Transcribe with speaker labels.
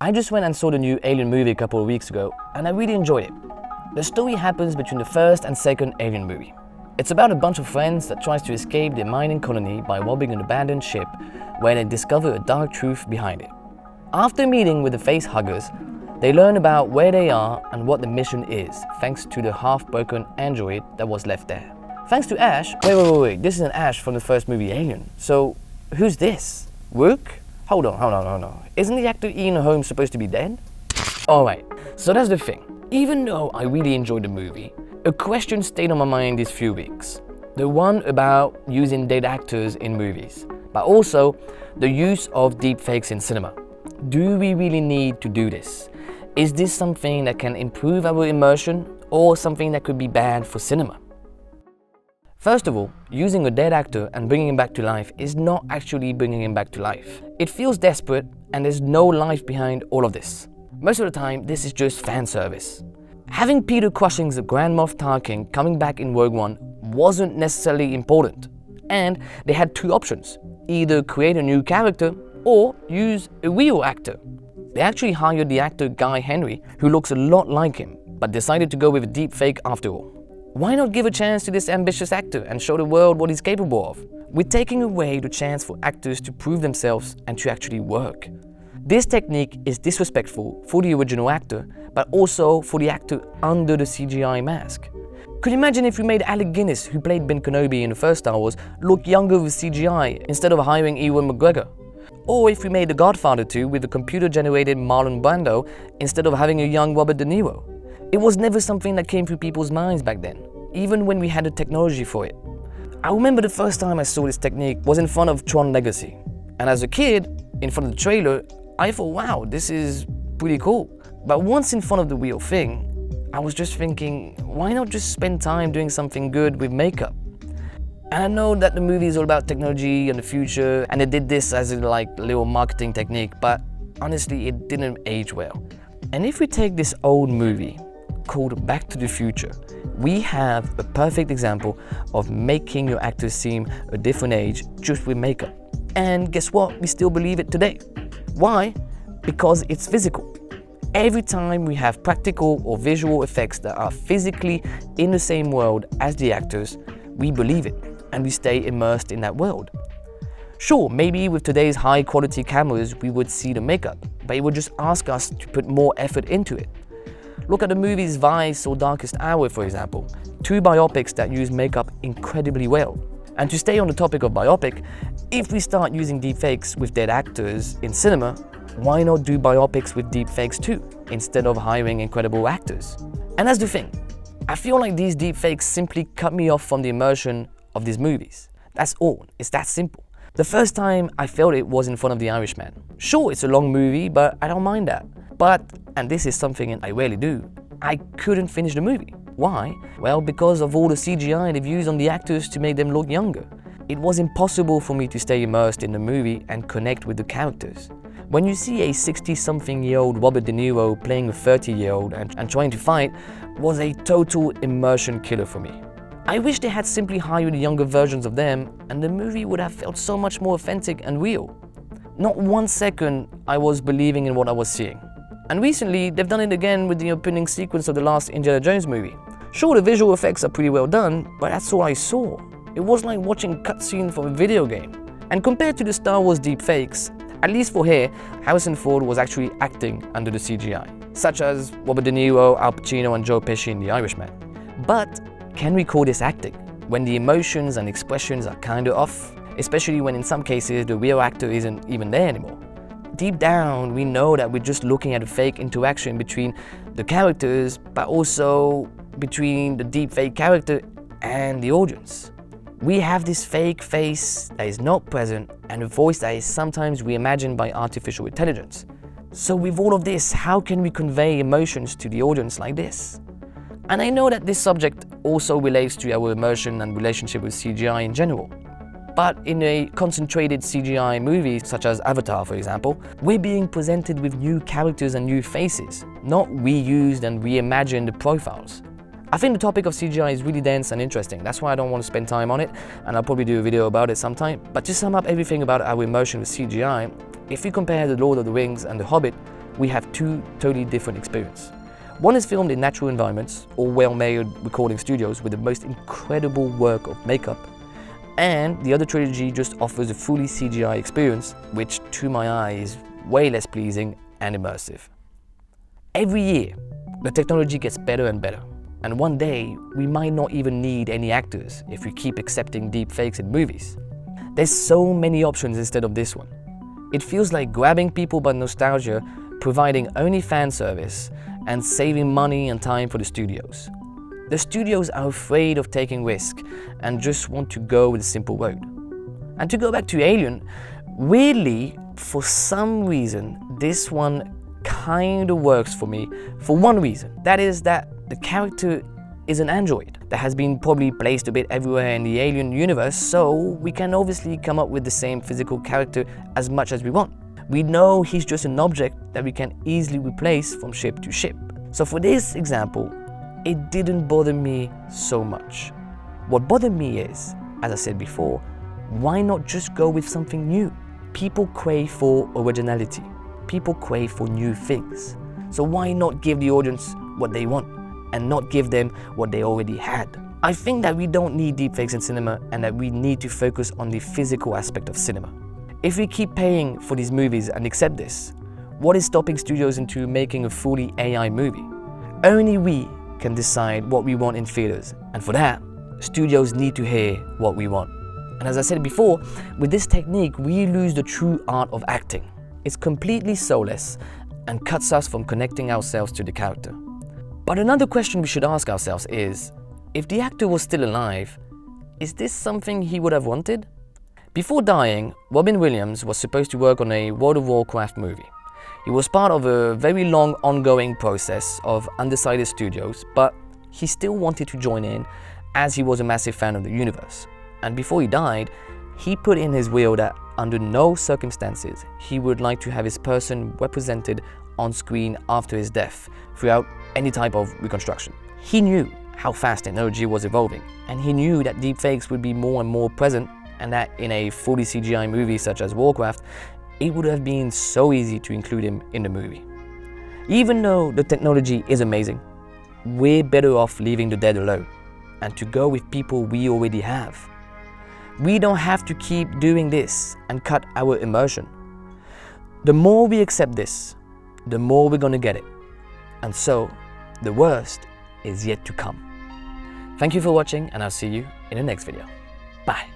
Speaker 1: I just went and saw the new Alien movie a couple of weeks ago, and I really enjoyed it. The story happens between the first and second Alien movie. It's about a bunch of friends that tries to escape their mining colony by robbing an abandoned ship where they discover a dark truth behind it. After meeting with the face huggers, they learn about where they are and what the mission is, thanks to the half-broken android that was left there. Thanks to Ash. Wait, this is an Ash from the first movie Alien. So, who's this? Rook? Hold on. Isn't the actor Ian Holmes supposed to be dead? Alright, so that's the thing. Even though I really enjoyed the movie, a question stayed on my mind these few weeks. The one about using dead actors in movies, but also the use of deepfakes in cinema. Do we really need to do this? Is this something that can improve our immersion or something that could be bad for cinema? First of all, using a dead actor and bringing him back to life is not actually bringing him back to life. It feels desperate and there's no life behind all of this. Most of the time, this is just fan service. Having Peter Cushing's Grand Moff Tarkin coming back in Rogue One wasn't necessarily important. And they had two options, either create a new character or use a real actor. They actually hired the actor Guy Henry, who looks a lot like him, but decided to go with a deepfake after all. Why not give a chance to this ambitious actor and show the world what he's capable of? We're taking away the chance for actors to prove themselves and to actually work. This technique is disrespectful for the original actor, but also for the actor under the CGI mask. Could you imagine if we made Alec Guinness, who played Ben Kenobi in the first Star Wars, look younger with CGI instead of hiring Ewan McGregor? Or if we made The Godfather 2 with a computer-generated Marlon Brando instead of having a young Robert De Niro? It was never something that came through people's minds back then, even when we had the technology for it. I remember the first time I saw this technique was in front of Tron Legacy. And as a kid, in front of the trailer, I thought, wow, this is pretty cool. But once in front of the real thing, I was just thinking, why not just spend time doing something good with makeup? And I know that the movie is all about technology and the future, and they did this as a little marketing technique, but honestly, it didn't age well. And if we take this old movie called Back to the Future, we have a perfect example of making your actors seem a different age just with makeup. And guess what? We still believe it today. Why? Because it's physical. Every time we have practical or visual effects that are physically in the same world as the actors, we believe it and we stay immersed in that world. Sure, maybe with today's high quality cameras we would see the makeup, but it would just ask us to put more effort into it. Look at the movies Vice or Darkest Hour, for example, two biopics that use makeup incredibly well. And to stay on the topic of biopic, if we start using deepfakes with dead actors in cinema, why not do biopics with deepfakes too, instead of hiring incredible actors? And that's the thing. I feel like these deepfakes simply cut me off from the immersion of these movies. That's all. It's that simple. The first time I felt it was in front of The Irishman. Sure, it's a long movie, but I don't mind that. But, and this is something I rarely do, I couldn't finish the movie. Why? Well, because of all the CGI they've used on the actors to make them look younger. It was impossible for me to stay immersed in the movie and connect with the characters. When you see a 60-something-year-old Robert De Niro playing a 30-year-old and trying to fight, was a total immersion killer for me. I wish they had simply hired younger versions of them and the movie would have felt so much more authentic and real. Not 1 second I was believing in what I was seeing. And recently, they've done it again with the opening sequence of the last Indiana Jones movie. Sure, the visual effects are pretty well done, but that's all I saw. It was like watching a cutscene from a video game. And compared to the Star Wars deepfakes, at least for here, Harrison Ford was actually acting under the CGI, such as Robert De Niro, Al Pacino and Joe Pesci in The Irishman. But can we call this acting, when the emotions and expressions are kinda off, especially when in some cases the real actor isn't even there anymore? Deep down, we know that we're just looking at a fake interaction between the characters, but also between the deepfake character and the audience. We have this fake face that is not present and a voice that is sometimes reimagined by artificial intelligence. So with all of this, how can we convey emotions to the audience like this? And I know that this subject also relates to our immersion and relationship with CGI in general. But in a concentrated CGI movie, such as Avatar for example, we're being presented with new characters and new faces, not reused and reimagined profiles. I think the topic of CGI is really dense and interesting, that's why I don't want to spend time on it, and I'll probably do a video about it sometime. But to sum up everything about our immersion with CGI, if we compare The Lord of the Rings and The Hobbit, we have two totally different experiences. One is filmed in natural environments or well-made recording studios with the most incredible work of makeup, and the other trilogy just offers a fully CGI experience, which to my eye is way less pleasing and immersive. Every year, the technology gets better and better, and one day we might not even need any actors if we keep accepting deepfakes in movies. There's so many options instead of this one. It feels like grabbing people by nostalgia, providing only fan service, and saving money and time for the studios. The studios are afraid of taking risks and just want to go with a simple road. And to go back to Alien, weirdly, for some reason, this one kind of works for me for one reason. That is that the character is an android that has been probably placed a bit everywhere in the Alien universe, so we can obviously come up with the same physical character as much as we want. We know he's just an object that we can easily replace from ship to ship. So for this example, it didn't bother me so much. What bothered me is, as I said before, why not just go with something new? People crave for originality. People crave for new things. So why not give the audience what they want and not give them what they already had? I think that we don't need deepfakes in cinema and that we need to focus on the physical aspect of cinema. If we keep paying for these movies and accept this, what is stopping studios into making a fully AI movie? Only we can decide what we want in theaters, and for that, studios need to hear what we want. And as I said before, with this technique, we lose the true art of acting. It's completely soulless and cuts us from connecting ourselves to the character. But another question we should ask ourselves is, if the actor was still alive, is this something he would have wanted? Before dying, Robin Williams was supposed to work on a World of Warcraft movie. He was part of a very long ongoing process of undecided studios, but he still wanted to join in as he was a massive fan of the universe. And before he died, he put in his will that under no circumstances he would like to have his person represented on screen after his death throughout any type of reconstruction. He knew how fast technology was evolving, and he knew that deepfakes would be more and more present, and that in a fully CGI movie such as Warcraft, it would have been so easy to include him in the movie. Even though the technology is amazing, we're better off leaving the dead alone and to go with people we already have. We don't have to keep doing this and cut our immersion. The more we accept this, the more we're gonna get it. And so, the worst is yet to come. Thank you for watching, and I'll see you in the next video. Bye.